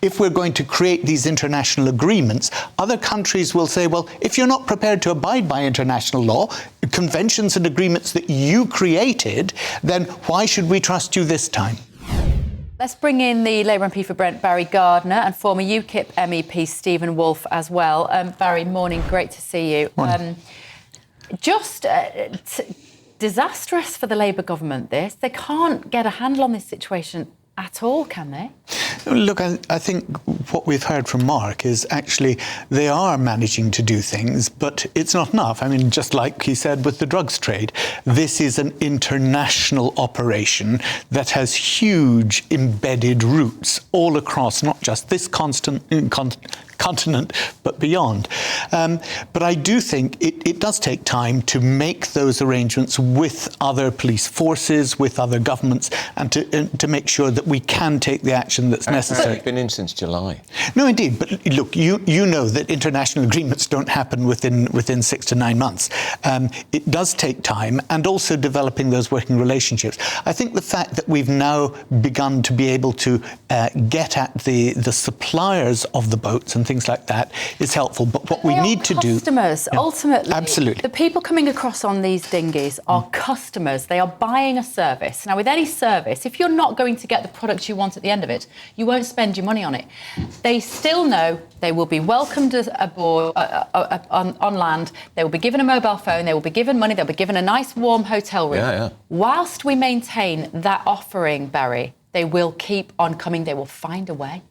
If we're going to create these international agreements, other countries will say, well, if you're not prepared to abide by international law, conventions and agreements that you created, then why should we trust you this time? Let's bring in the Labour MP for Brent, Barry Gardiner, and former UKIP MEP Stephen Wolff as well. Barry, morning, great to see you. Disastrous for the Labour government, this. They can't get a handle on this situation at all, can they? Look, I think what we've heard from Mark is actually they are managing to do things, but it's not enough. I mean, just like he said with the drugs trade, this is an international operation that has huge embedded roots all across not just this continent, but beyond. But I do think it does take time to make those arrangements with other police forces, with other governments, and to make sure that we can take the action that's necessary. It's been in since July. No, indeed. But look, you know that international agreements don't happen within 6 to 9 months. It does take time, and also developing those working relationships. I think the fact that we've now begun to be able to get at the suppliers of the boats and things like that is helpful. But what we need to do... Customers, ultimately. Absolutely. The people coming across on these dinghies are customers. They are buying a service. Now, with any service, if you're not going to get the product you want at the end of it, you won't spend your money on it. They still know they will be welcomed aboard on land. They will be given a mobile phone. They will be given money. They'll be given a nice, warm hotel room. Whilst we maintain that offering, Barry, they will keep on coming. They will find a way.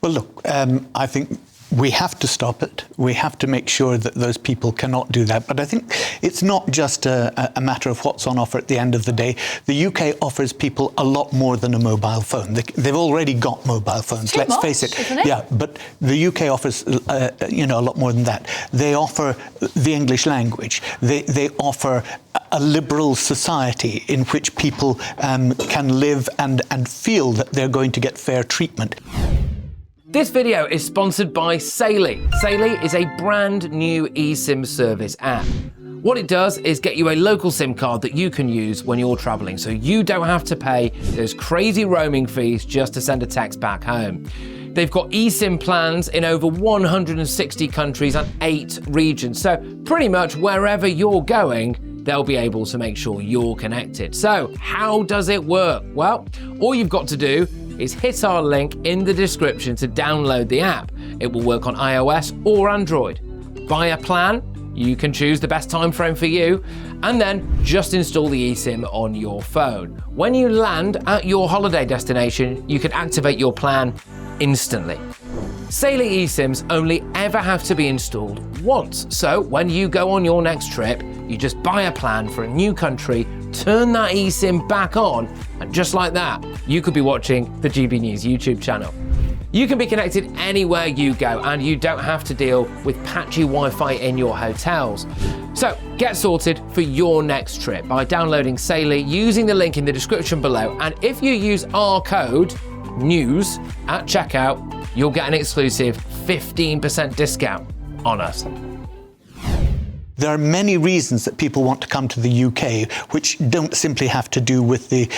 Well, look, I think we have to stop it. We have to make sure that those people cannot do that. But I think it's not just a matter of what's on offer at the end of the day. The UK offers people a lot more than a mobile phone. They've already got mobile phones. Let's face it. Isn't it? Yeah, but the UK offers, a lot more than that. They offer the English language. They offer a liberal society in which people can live and feel that they're going to get fair treatment. This video is sponsored by Saily. Saily is a brand new eSIM service app. What it does is get you a local SIM card that you can use when you're traveling, so you don't have to pay those crazy roaming fees just to send a text back home. They've got eSIM plans in over 160 countries and 8 regions, so pretty much wherever you're going, they'll be able to make sure you're connected. So how does it work? Well, all you've got to do is hit our link in the description to download the app. It will work on iOS or Android. Buy a plan, you can choose the best time frame for you, and then just install the eSIM on your phone. When you land at your holiday destination, you can activate your plan instantly. Saily eSIMs only ever have to be installed once, so when you go on your next trip, you just buy a plan for a new country, turn that eSIM back on, and just like that, you could be watching the GB News YouTube channel. You can be connected anywhere you go, and you don't have to deal with patchy Wi-Fi in your hotels. So get sorted for your next trip by downloading Saily using the link in the description below, and if you use our code NEWS at checkout, you'll get an exclusive 15% discount on us. There are many reasons that people want to come to the UK, which don't simply have to do with the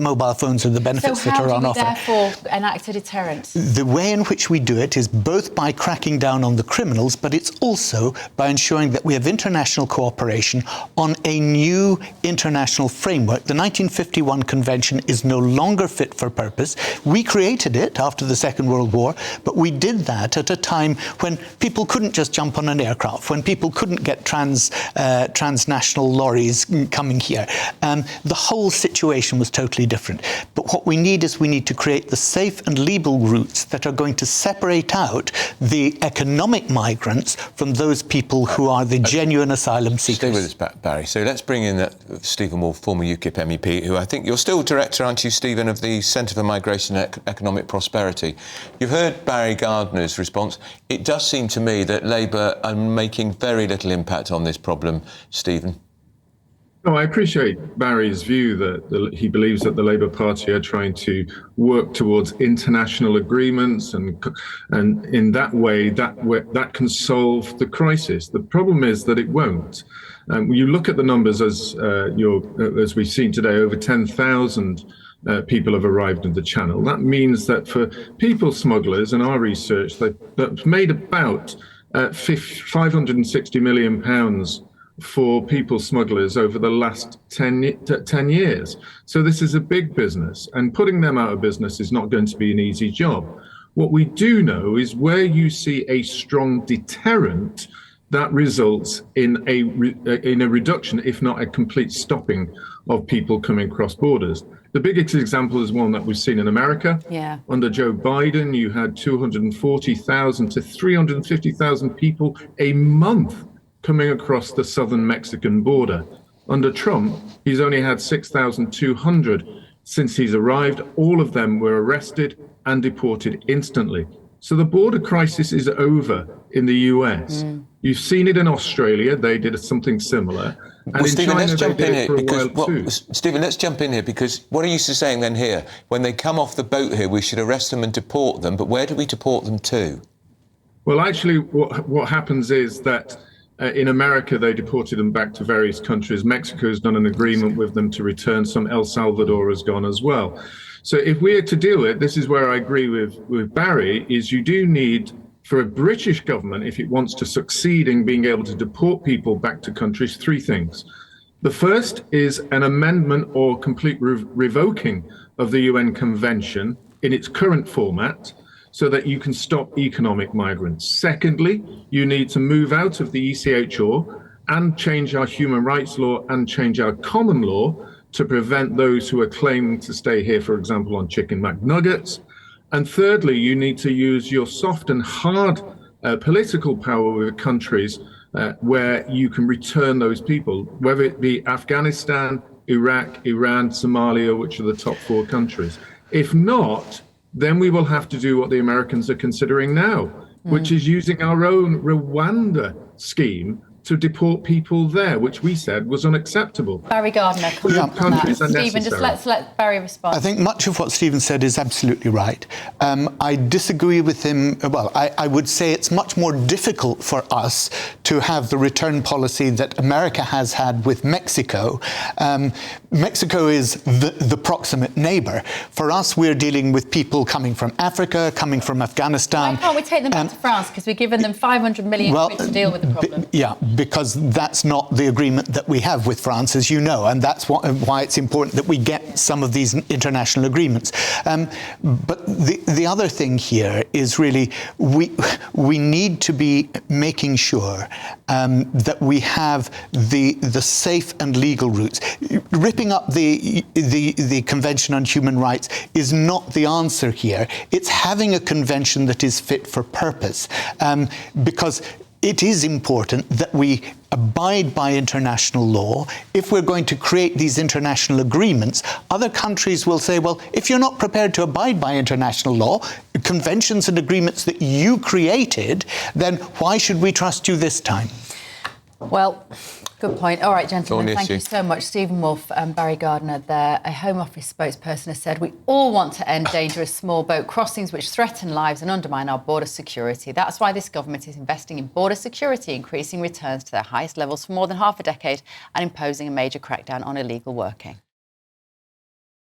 mobile phones or the benefits that are on offer. So how do we therefore enact a deterrent? The way in which we do it is both by cracking down on the criminals, but it's also by ensuring that we have international cooperation on a new international framework. The 1951 Convention is no longer fit for purpose. We created it after the Second World War, but we did that at a time when people couldn't just jump on an aircraft, when people couldn't get transnational lorries coming here. The whole situation was totally different. But what we need to create the safe and legal routes that are going to separate out the economic migrants from those people who are the genuine asylum seekers. Stay with us, Barry. So let's bring in Stephen Wolff, former UKIP MEP, who I think you're still director, aren't you, Stephen, of the Centre for Migration and Economic Prosperity. You've heard Barry Gardiner's response. It does seem to me that Labour are making very little impact on this problem, Stephen. Oh, I appreciate Barry's view that he believes that the Labour Party are trying to work towards international agreements, and in that way that can solve the crisis. The problem is that it won't. You look at the numbers as we've seen today, over 10,000 people have arrived in the Channel. That means that for people smugglers, in our research, that's made about £560 million for people smugglers over the last 10 years. So this is a big business, and putting them out of business is not going to be an easy job. What we do know is where you see a strong deterrent, that results in a reduction, if not a complete stopping, of people coming across borders. The biggest example is one that we've seen in America. Yeah. Under Joe Biden, you had 240,000 to 350,000 people a month coming across the southern Mexican border. Under Trump, he's only had 6,200 since he's arrived. All of them were arrested and deported instantly. So the border crisis is over in the US. You've seen it in Australia. They did something similar. And Well, in Stephen, China, let's jump they in did it here for a because while too. Stephen, let's jump in here because what are you saying then here? When they come off the boat here, we should arrest them and deport them. But where do we deport them to? Well, actually, what happens is that in America, they deported them back to various countries. Mexico has done an agreement with them to return some. El Salvador has gone as well. So if we are to do it, this is where I agree with Barry, is you do need, for a British government, if it wants to succeed in being able to deport people back to countries, three things. The first is an amendment or complete revoking of the UN Convention in its current format, so that you can stop economic migrants. Secondly, you need to move out of the ECHR and change our human rights law and change our common law to prevent those who are claiming to stay here, for example, on chicken McNuggets. And thirdly, you need to use your soft and hard political power with countries where you can return those people, whether it be Afghanistan, Iraq, Iran, Somalia, which are the top four countries. If not, then we will have to do what the Americans are considering now, which is using our own Rwanda scheme to deport people there, which we said was unacceptable. Barry Gardiner, comment on that. Countries are Stephen, just necessary. let Barry respond. I think much of what Stephen said is absolutely right. I disagree with him. Well, I would say it's much more difficult for us to have the return policy that America has had with Mexico. Mexico is the proximate neighbour. For us, we're dealing with people coming from Africa, coming from Afghanistan. Why can't we take them back to France? Because we've given them 500 million quid to deal with the problem. Because that's not the agreement that we have with France, as you know, and that's why it's important that we get some of these international agreements. But the other thing here is really we need to be making sure that we have the safe and legal routes. Ripping up the Convention on Human Rights is not the answer here. It's having a convention that is fit for purpose, because it is important that we abide by international law. If we're going to create these international agreements, other countries will say, well, if you're not prepared to abide by international law, conventions and agreements that you created, then why should we trust you this time? Well, good point. All right, gentlemen, thank you so much. Stephen Wolff and Barry Gardiner there. A Home Office spokesperson has said, we all want to end dangerous small boat crossings which threaten lives and undermine our border security. That's why this government is investing in border security, increasing returns to their highest levels for more than half a decade and imposing a major crackdown on illegal working.